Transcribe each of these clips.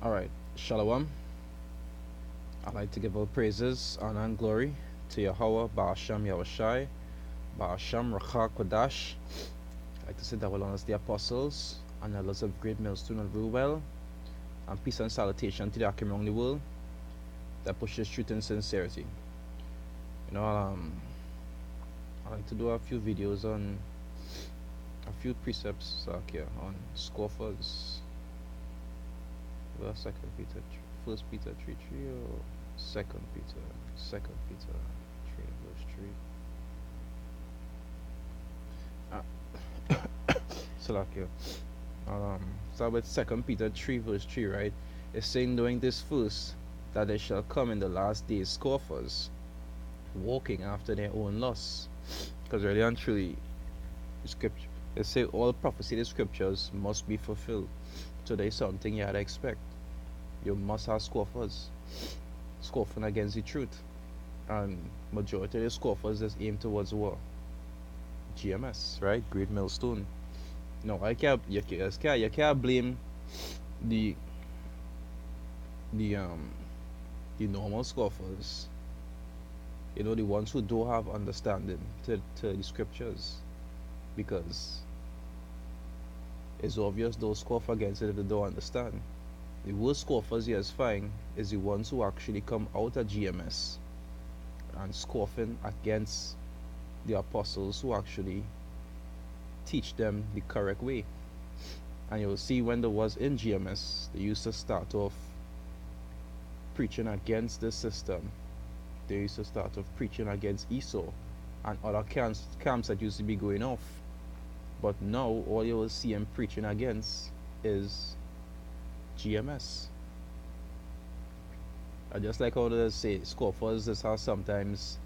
Alright, Shalom. I'd like to give all praises, honor, and glory to Yahweh, Ba'asham Yahushai, Ba'asham Racha Kodash. I'd like to say that will honor the apostles and elders of Great Millstone and Ruwell, and peace and salutation to the Akim around the world that pushes truth and sincerity. You know, I like to do a few videos on a few precepts on Scoffers. Well, Second Peter, First Peter 3:3 or Second Peter 3 verse 3. So with Second Peter 3 verse 3, right? It's saying during this verse that there shall come in the last days scoffers, walking after their own lusts. Because really and truly, the scripture, they say all prophecy, the scriptures must be fulfilled. So there's something you had to expect. You must have scoffers, scoffing against the truth, and majority of the scoffers is aimed towards what? GMS, right? Great Millstone. No, you can't blame the the um the normal scoffers. You know, the ones who don't have understanding to the scriptures, because it's obvious those scoff against it if they don't understand. The worst scoffers you find is the ones who actually come out of GMS and scoffing against the apostles who actually teach them the correct way. And you'll see when there was in GMS, they used to start off preaching against the system. They used to start off preaching against Esau and other camps that used to be going off. But now all you will see him preaching against is GMS. I just like how they say scoffers is how sometimes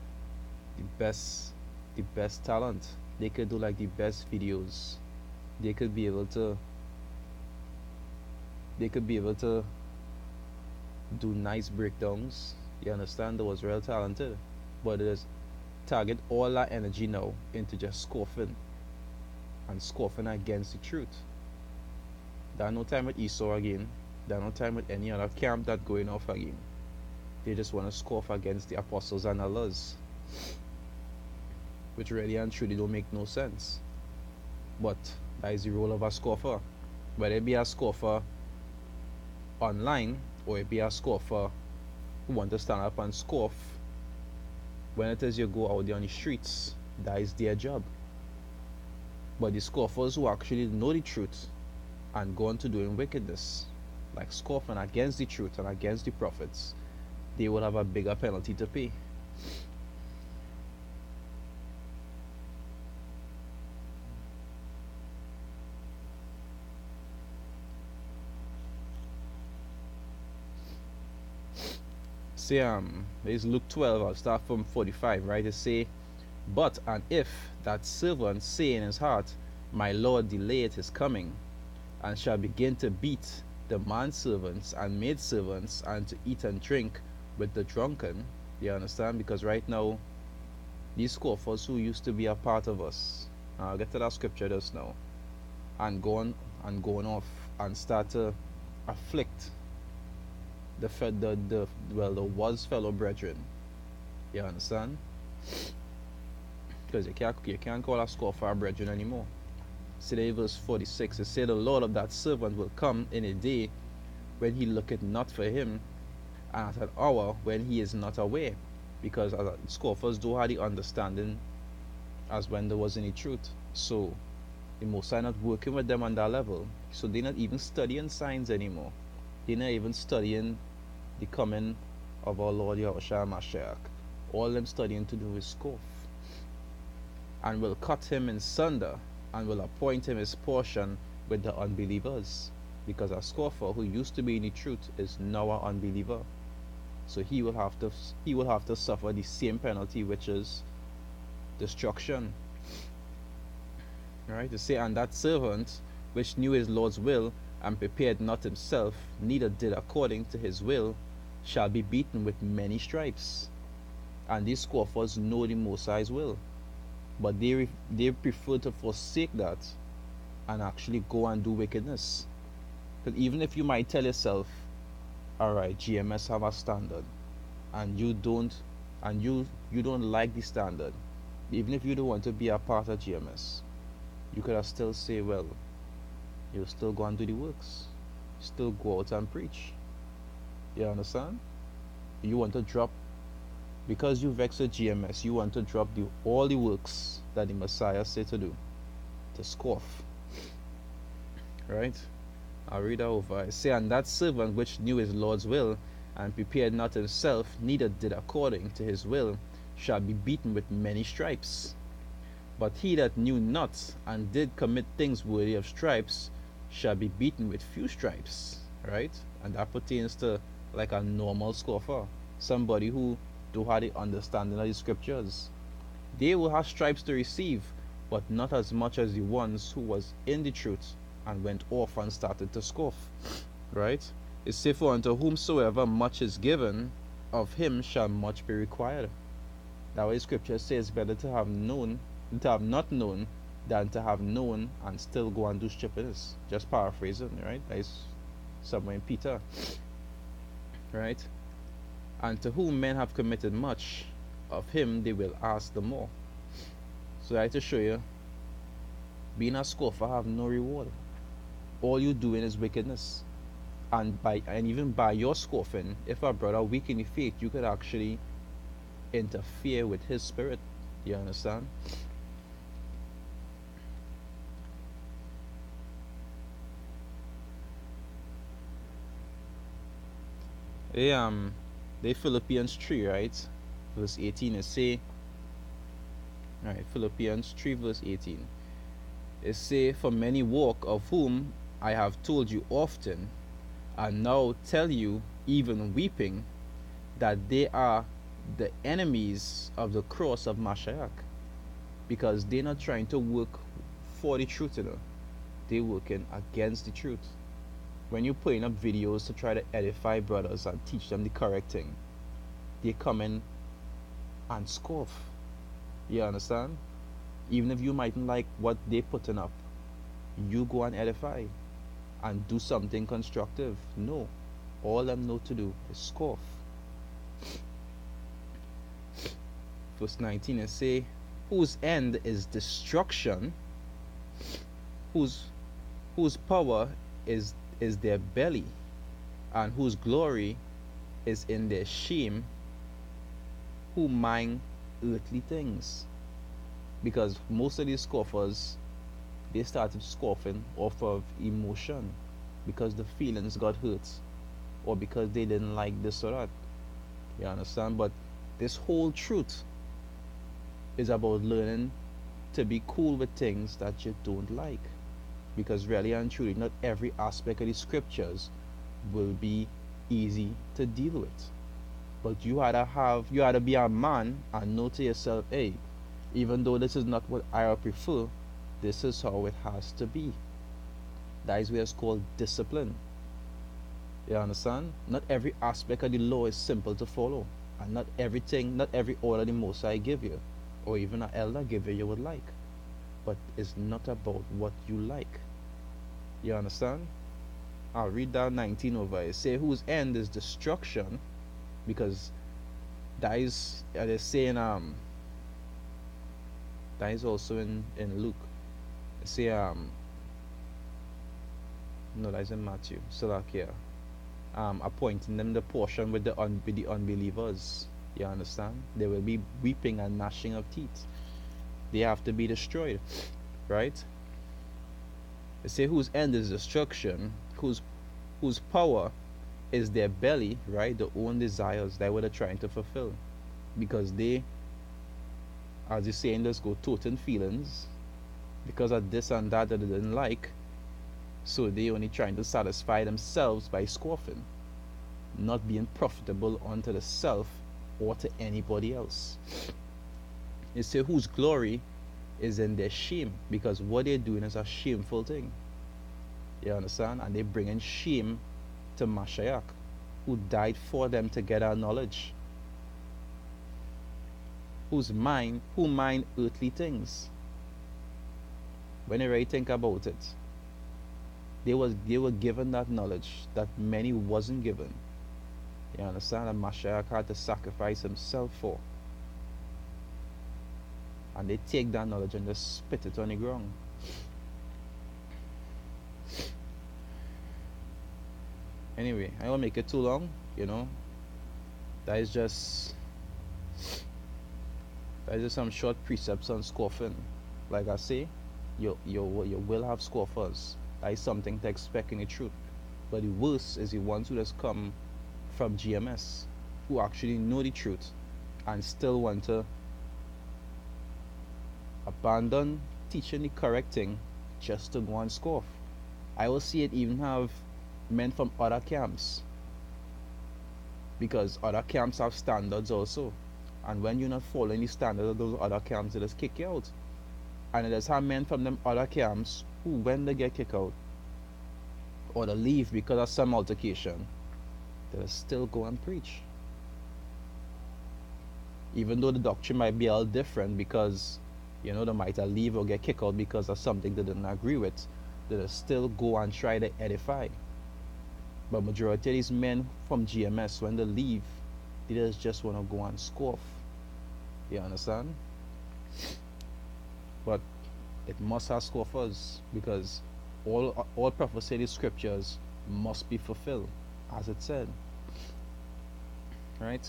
the best talent. They could do like the best videos. They could be able to do nice breakdowns. You understand? They was real talented. But it is target all that energy now into just scoffing and scoffing against the truth. There no time with Esau again. There no time with any other camp that going off again. They just want to scoff against the apostles and elders, which really and truly don't make no sense. But that is the role of a scoffer. Whether it be a scoffer online or it be a scoffer who want to stand up and scoff, when it is you go out there on the streets, that is their job. But the scoffers who actually know the truth and go on to doing wickedness, like scoffing against the truth and against the prophets, they will have a bigger penalty to pay. Say there's Luke 12, I'll start from 45, right? It say, but and if that servant say in his heart, my Lord delayeth his coming, and shall begin to beat the manservants and maidservants, and to eat and drink with the drunken. You understand? Because right now, these scoffers who used to be a part of us, I'll get to that scripture just now, and going off and start to afflict the was fellow brethren. You understand? Because you can't call a scoffer a brethren anymore. See verse 46, it said the Lord of that servant will come in a day when he looketh not for him, and at an hour when he is not aware. Because scoffers don't have the understanding as when there was any truth. So the Most High not working with them on that level. So they're not even studying signs anymore. They're not even studying the coming of our Lord Yahushua Mashiach. All them studying to do is scoff. And will cut him in sunder, and will appoint him his portion with the unbelievers. Because a scoffer who used to be in the truth is now an unbeliever. So he will have to suffer the same penalty, which is destruction. Right? To say, and that servant which knew his Lord's will and prepared not himself, neither did according to his will, shall be beaten with many stripes. And these scoffers know the Most High's will, but they prefer to forsake that and actually go and do wickedness. Because even if you might tell yourself alright, GMS have a standard, and you don't like the standard, even if you don't want to be a part of GMS, you could have still say, well, you'll still go and do the works, still go out and preach. You understand? You want to drop, because you vex with GMS, you want to drop all the works that the Messiah said to do, to scoff. Right? I'll read that over. I say, and that servant which knew his Lord's will, and prepared not himself, neither did according to his will, shall be beaten with many stripes. But he that knew not, and did commit things worthy of stripes, shall be beaten with few stripes. Right? And that pertains to like a normal scoffer, somebody who don't have the understanding of the scriptures. They will have stripes to receive, but not as much as the ones who was in the truth and went off and started to scoff. Right? It says, for unto whomsoever much is given, of him shall much be required. That way scripture says better to have not known than to have known and still go and do stupidness. Just paraphrasing, right? That is somewhere in Peter. Right? And to whom men have committed much, of him they will ask the more. So I like to show you, being a scoffer have no reward. All you doing is wickedness. And even by your scoffing, if a brother weak in the faith, you could actually interfere with his spirit. You understand? The Philippians 3, right? Verse 18 it say, alright, Philippians 3 verse 18. It say, for many walk, of whom I have told you often, and now tell you, even weeping, that they are the enemies of the cross of Mashiach, because they're not trying to work for the truth, they're working against the truth. When you're putting up videos to try to edify brothers and teach them the correct thing, they come in and scoff. You understand? Even if you mightn't like what they're putting up, you go and edify and do something constructive. No, all them know to do is scoff. Verse 19 it say, whose end is destruction, whose power is their belly, and whose glory is in their shame, who mind earthly things. Because most of these scoffers, they started scoffing off of emotion, because the feelings got hurt, or because they didn't like this or that. You understand? But this whole truth is about learning to be cool with things that you don't like. Because really and truly, not every aspect of the scriptures will be easy to deal with. But you had to be a man and know to yourself, hey, even though this is not what I prefer, this is how it has to be. That is where it's called discipline. You understand? Not every aspect of the law is simple to follow, and not every order the Most High give you, or even an elder give you would like. But it's not about what you like. You understand? I'll read down 19 over. It say, whose end is destruction, because that is they're saying that is also in Luke. It say no, that is in Matthew. So like here, appointing them the portion with the unbelievers. You understand? There will be weeping and gnashing of teeth. They have to be destroyed, right? They say whose end is destruction, whose power is their belly, right? Their own desires that what they're trying to fulfill, because they, as you saying, just go toting feelings because of this and that that they didn't like, so they only trying to satisfy themselves by scoffing, not being profitable unto the self or to anybody else. It say whose glory is in their shame, because what they're doing is a shameful thing. You understand? And they bringing shame to Mashiach, who died for them to get our knowledge. Who mind earthly things. When you really think about it, they were given that knowledge that many wasn't given. You understand? And Mashiach had to sacrifice himself for. And they take that knowledge and just spit it on the ground. Anyway, I won't make it too long, you know. That is just some short precepts on scoffing. Like I say, you will have scoffers. That is something to expect in the truth. But the worst is the ones who just come from GMS, who actually know the truth and still want to abandon teaching the correct thing just to go and scoff. I will see it even have men from other camps, because other camps have standards also, and when you're not following the standards of those other camps, they just kick you out. And it does have men from them other camps who, when they get kicked out or they leave because of some altercation, they'll still go and preach, even though the doctrine might be all different, because they might leave or get kicked out because of something they didn't agree with. They'll still go and try to edify. But majority of these men from GMS, when they leave, they just want to go and scoff. You understand? But it must have scoffers, because all prophecy in the scriptures must be fulfilled, as it said. Right?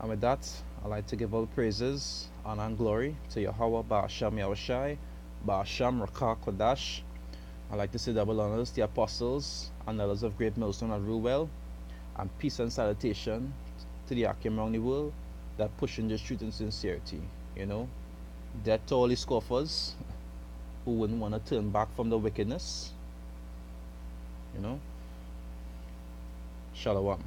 And with that, I'd like to give all praises, honor, and glory to Yahweh Ba'asham Yahushai, Ba'asham Rakah Kodash. I'd like to say double honors to the apostles and others of Great Millstone that rule well, and peace and salutation to the Akim around the world that pushing this truth and sincerity. Death to all the scoffers who wouldn't want to turn back from the wickedness. Shalom.